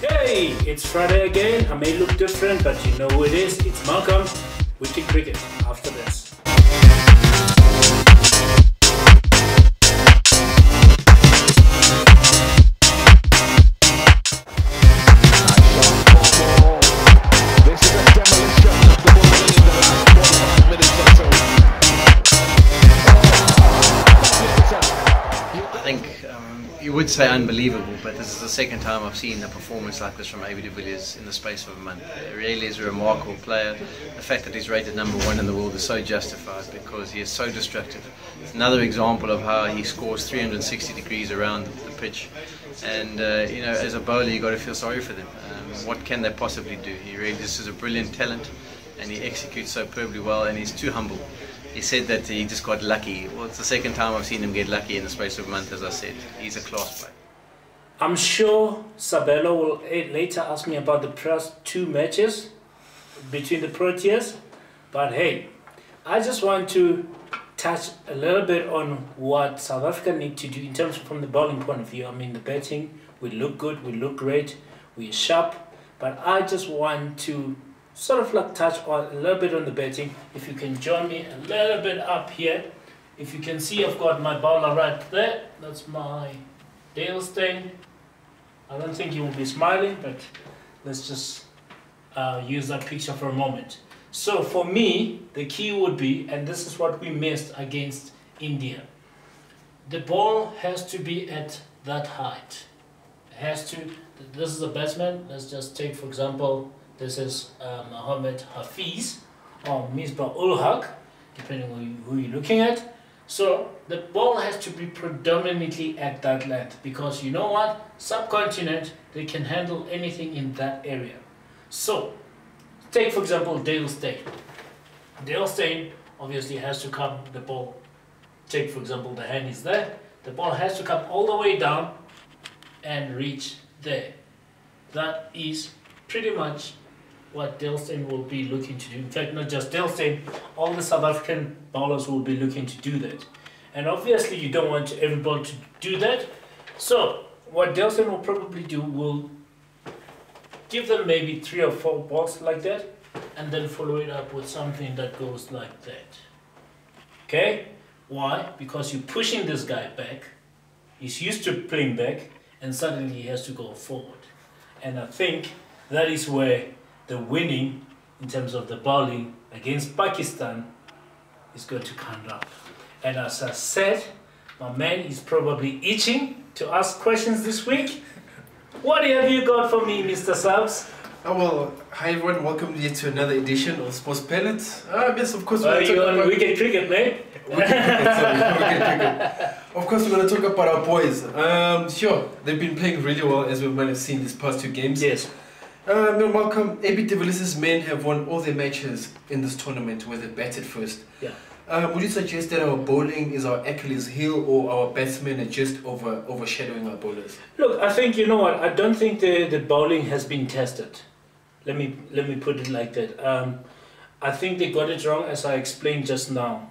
Hey, it's Friday again. I may look different, but you know who it is. It's Malcolm, Wicket Cricket, after this. You would say unbelievable, but this is the second time I've seen a performance like this from AB de Villiers in the space of a month. It really is a remarkable player. The fact that he's rated #1 in the world is so justified because he is so destructive. It's another example of how he scores 360 degrees around the pitch. And you know, as a bowler, you've got to feel sorry for them. What can they possibly do? He really just is a brilliant talent, and he executes so superbly well, and he's too humble. He said that he just got lucky. Well, it's the second time I've seen him get lucky in the space of a month, as I said. He's a class player. I'm sure Sabelo will later ask me about the first 2 matches between the Proteas. But hey, I just want to touch a little bit on what South Africa need to do in terms of from the bowling point of view. I mean, the batting, we look good, we look great, we're sharp. But I just want to sort of like touch on a little bit on the batting. If you can join me a little bit up here. If you can see, I've got my bowler right there. That's my Caxton. I don't think you will be smiling, but let's just use that picture for a moment. So for me, the key would be, and this is what we missed against India, the ball has to be at that height. It has to. This is a batsman. Let's just take, for example, this is Mohammed Hafiz or Misbah ul Haq, depending on who you're looking at. So the ball has to be predominantly at that length, because you know what? Subcontinent, they can handle anything in that area. So take, for example, Caxton. Caxton obviously has to come, the ball, take for example, the hand is there. The ball has to come all the way down and reach there. That is pretty much what Caxton will be looking to do. In fact, not just Caxton, all the South African bowlers will be looking to do that. And obviously you don't want everybody to do that. So what Caxton will probably do, will give them maybe 3 or 4 balls like that, and then follow it up with something that goes like that. Okay? Why? Because you're pushing this guy back. He's used to playing back, and suddenly he has to go forward. And I think that is where the winning in terms of the bowling against Pakistan is going to come up. And as I said, my man is probably itching to ask questions this week. What have you got for me, Mr. Subs? Oh, well, hi everyone, welcome you to another edition of Sports Pellet. Yes, of course. Are you on Wicket Cricket, mate? Wicket Cricket, sorry, Wicket Cricket. Of course, we're going to talk about our boys. Sure, they've been playing really well, as we might have seen these past 2 games. Yes. Malcolm, AB de Villiers' men have won all their matches in this tournament where they batted first. Yeah. Would you suggest that our bowling is our Achilles heel, or our batsmen are just overshadowing our bowlers? Look, I think, you know what, I don't think the bowling has been tested. Let me put it like that. I think they got it wrong, as I explained just now.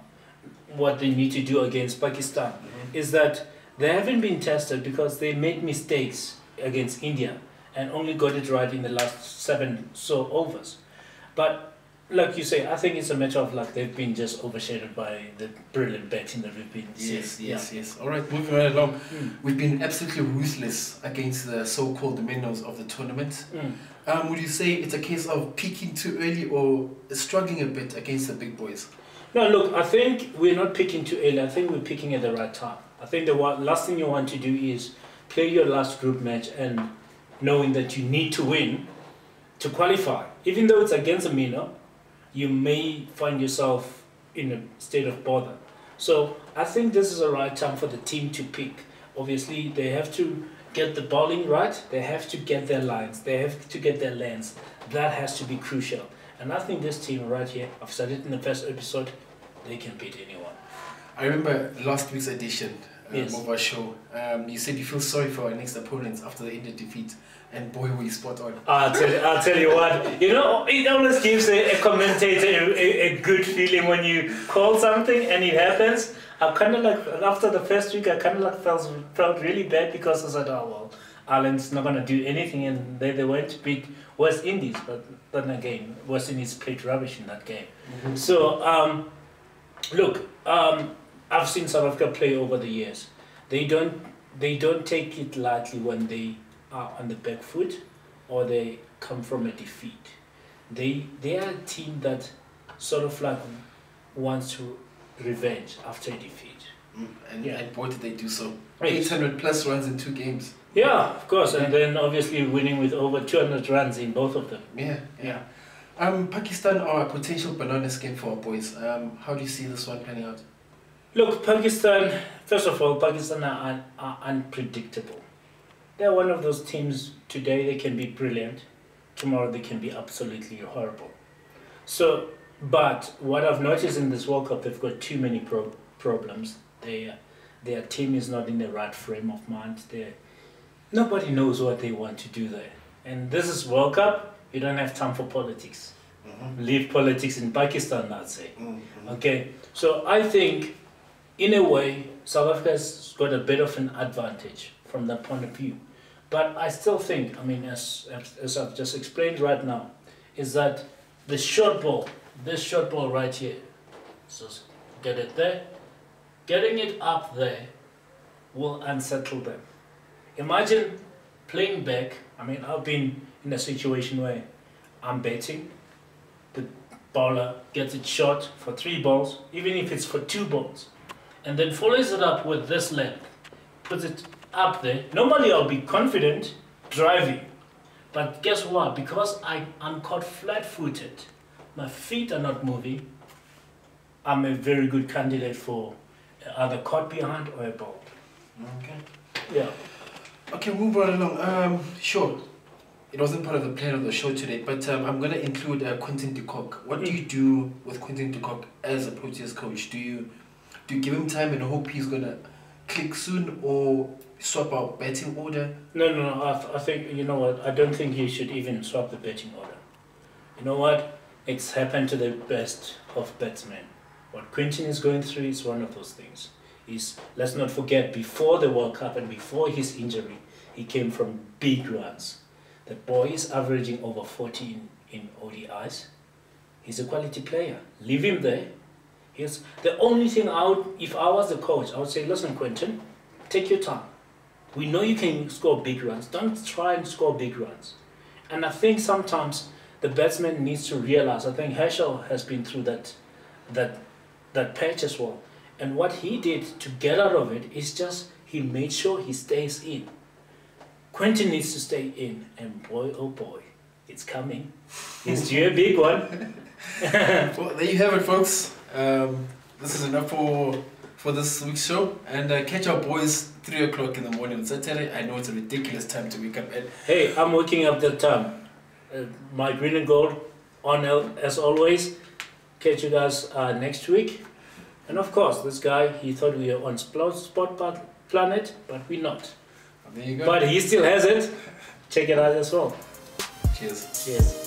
What they need to do against Pakistan is that they haven't been tested because they made mistakes against India and only got it right in the last 7 overs. But like you say, I think it's a matter of luck. They've been just overshadowed by the brilliant batting that we've been seeing. Yes. All right, moving right along. We've been absolutely ruthless against the so-called minnows of the tournament. Would you say it's a case of peaking too early or struggling a bit against the big boys? No, look, I think we're not picking too early. I think we're picking at the right time. I think the last thing you want to do is play your last group match and knowing that you need to win to qualify. Even though it's against a minnow, you may find yourself in a state of bother. So I think this is the right time for the team to pick. Obviously, they have to get the bowling right. They have to get their lines. They have to get their lengths. That has to be crucial. And I think this team right here, I've said it in the first episode, they can beat anyone. I remember last week's edition Yes. of our show. You said you feel sorry for our next opponents after the India defeat, and boy, were you spot on. I'll tell you what, you know, it always gives a commentator a good feeling when you call something and it happens. I kind of like, after the first week, I kind of like felt really bad because I said, oh well, Ireland's not going to do anything, and they went to beat West Indies, but then again, West Indies played rubbish in that game. So, look, I've seen South Africa play over the years. They don't take it lightly when they are on the back foot or they come from a defeat. They are a team that sort of like wants to revenge after a defeat. And boy, did they do so. 800 plus runs in 2 games. Yeah, of course, and then obviously winning with over 200 runs in both of them. Yeah. Pakistan are a potential banana skin for our boys. How do you see this one panning out? Look, Pakistan, first of all, Pakistan are unpredictable. They're one of those teams, today they can be brilliant, tomorrow they can be absolutely horrible. So, but what I've noticed in this World Cup, they've got too many problems. Their team is not in the right frame of mind. Nobody knows what they want to do there. And this is World Cup, you don't have time for politics. Leave politics in Pakistan, I'd say. Okay, so I think, in a way, South Africa's got a bit of an advantage from that point of view. But I still think, I mean, as I've just explained right now, is that the short ball, this short ball right here, so get it there, getting it up there will unsettle them. Imagine playing back. I mean, I've been in a situation where I'm betting, the bowler gets it short for 3 balls, even if it's for 2 balls, and then follows it up with this length, puts it up there. Normally I'll be confident driving, but guess what? Because I'm caught flat-footed, my feet are not moving, I'm a very good candidate for either caught behind or a ball. Okay. Yeah. Okay, move right along. Sure, it wasn't part of the plan of the show today, but I'm going to include Quinton de Kock. What do you do with Quinton de Kock as a Proteas coach? Do you give him time and hope he's going to click soon, or swap out batting order? No. I think, you know what, I don't think you should even swap the batting order. You know what? It's happened to the best of batsmen. What Quinton is going through is one of those things. Let's not forget, before the World Cup and before his injury, he came from big runs. The boy is averaging over 40 in ODIs. He's a quality player. Leave him there. The only thing if I was the coach, I would say, listen, Quinton, take your time. We know you can score big runs. Don't try and score big runs. And I think sometimes the batsman needs to realize, I think Herschel has been through that patch as well. And what he did to get out of it is just he made sure he stays in. Quinton needs to stay in, and boy, oh boy, it's coming. It's due a big one. Well, there you have it, folks. This is enough for this week's show. And catch our boys 3 o'clock in the morning on Saturday. I know it's a ridiculous time to wake up at. Hey, I'm waking up that time. My green and gold on as always. Catch you guys next week. And of course, this guy, he thought we were on Spot Planet, but we're not. There you go. But he still has it. Check it out as well. Cheers. Cheers.